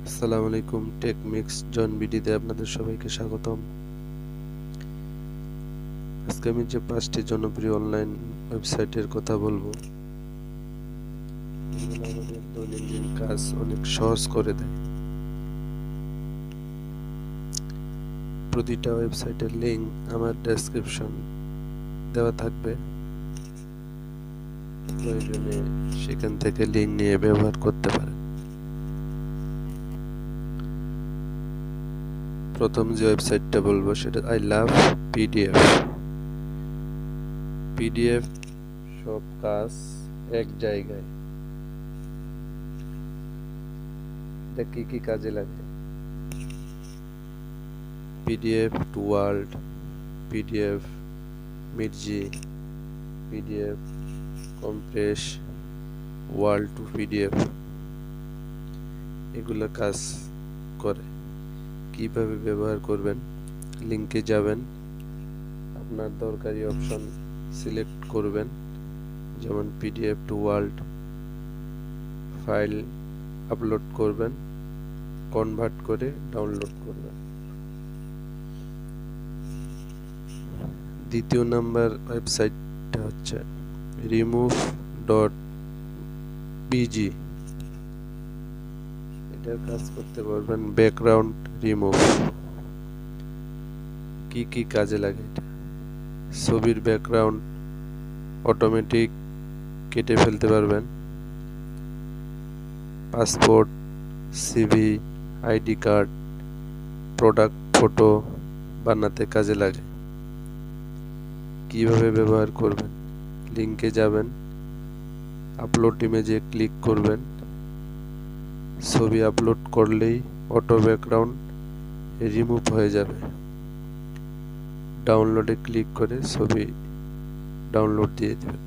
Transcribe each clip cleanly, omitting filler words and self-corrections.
আসসালামু আলাইকুম, take mix জন বিডিতে আপনাদের সবাইকে স্বাগতম। আজকে আমি যে 5টি জনপ্রিয় অনলাইন ওয়েবসাইটের কথা বলবো, এগুলো আমাদের দৈনন্দিন কাজ অনেক সহজ করে দেয়। প্রতিটা ওয়েবসাইটের লিংক আমার ডেসক্রিপশন দেওয়া থাকবে, প্রয়োজনে সেখান থেকে লিংক নিয়ে ব্যবহার করতে পারেন। প্রথম যে ওয়েবসাইটটা বলবো সেটা আই লাভ পিডিএফ। পিডিএফ সব কাজ এক জায়গায়। এটা কি কি কাজে লাগে? PDF to world, PDF merge, PDF compress, world to PDF, এগুলো কাজ করে। কিভাবে ব্যবহার করবেন? লিংকে যাবেন, আপনার দরকারি অপশন সিলেক্ট করবেন, যেমন PDF to world. File upload করবেন, কনভার্ট করে ডাউনলোড করবেন। দ্বিতীয় নাম্বার ওয়েবসাইটটা হচ্ছে remove.bg। এটার কাজ করতে পারবেন ব্যাকগ্রাউন্ড রিমুভ। কি কি কাজে লাগে এটা? ছবির ব্যাকগ্রাউন্ড অটোমেটিক কেটে ফেলতে পারবেন। Passport, CV, ID card, product photo বানাতে কাজে লাগে। কিভাবে ব্যবহার করবেন? লিংকে যাবেন, আপলোড ইমেজে ক্লিক করবেন। ছবি আপলোড করলেই অটো ব্যাকগ্রাউন্ড রিমুভ হয়ে যাবে। ডাউনলোডে ক্লিক করে ছবি ডাউনলোড দিয়ে দেবেন।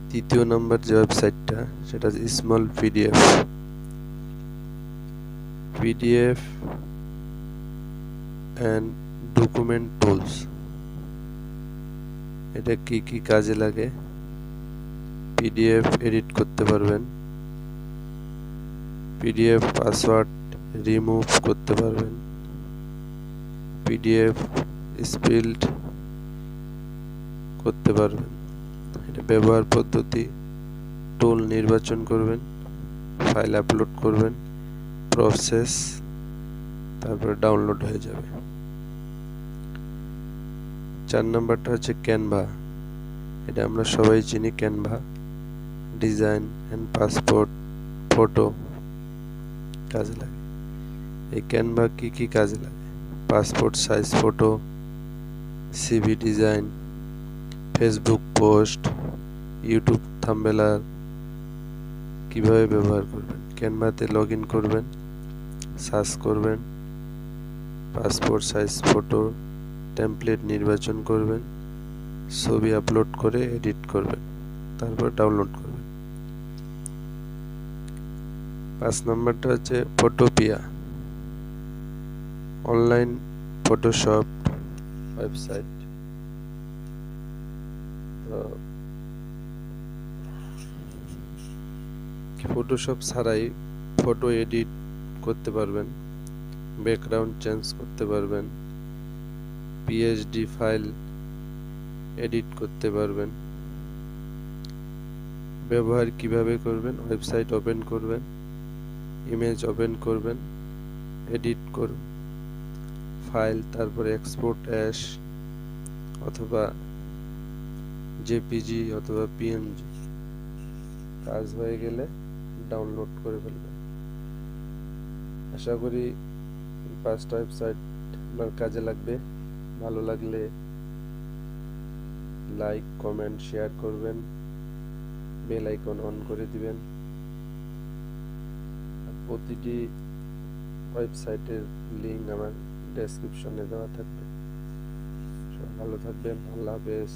তৃতীয় নাম্বার যে ওয়েবসাইটটা সেটা small PDF. PDF and document tools. এটা কি কি কাজে লাগে? পিডিএফ এডিট করতে পারবেন, পিডিএফ পাসওয়ার্ড রিমুভ করতে পারবেন, পিডিএফ স্পেলড করতে পারবেন। এটা ব্যবহার পদ্ধতি: টুল নির্বাচন করবেন, ফাইল আপলোড করবেন, প্রসেস, তারপরে ডাউনলোড হয়ে যাবে। 4 নাম্বারটা হচ্ছে ক্যানভা। এটা আমরা সবাই চিনি। Canva design and passport photo কাজে লাগে। এই ক্যানভা কি কি কাজে লাগে? Passport size photo, CV design, Facebook post, YouTube thumbnail. কিভাবে ব্যবহার করবেন? ক্যানভাতে লগ ইন করবেন, সার্চ করবেন, পাসপোর্ট সাইজ ফটো টেমপ্লেট নির্বাচন করবেন, ছবি আপলোড করে এডিট করবেন, তারপর ডাউনলোড করবেন। 5 নাম্বারটা হচ্ছে Photopea, online Photoshop website. Photoshop ছাড়াই ফটো এডিট করতে পারবেন, ব্যাকগ্রাউন্ড চেঞ্জ করতে পারবেন, পিএইচডি ফাইল এডিট করতে পারবেন। ব্যবহার কিভাবে করবেন? ওয়েবসাইট ওপেন করবেন, ইমেজ ওপেন করবেন, এডিট করুন ফাইল, তারপরে এক্সপোর্ট অ্যাশ অথবা জেপিজি অথবা পিএনজি। কাজ হয়ে গেলে ডাউনলোড করে ফেলবেন। আশা করি 5টা ওয়েবসাইট আপনার কাজে লাগবে। ভালো লাগলে লাইক, কমেন্ট, শেয়ার করবেন, বেল আইকন অন করে দিবেন। প্রতিটি ওয়েবসাইটের লিংক আমার ডেসক্রিপশনে দেওয়া থাকবে। সব ভালো থাকবেন। আল্লাহ হাফেজ।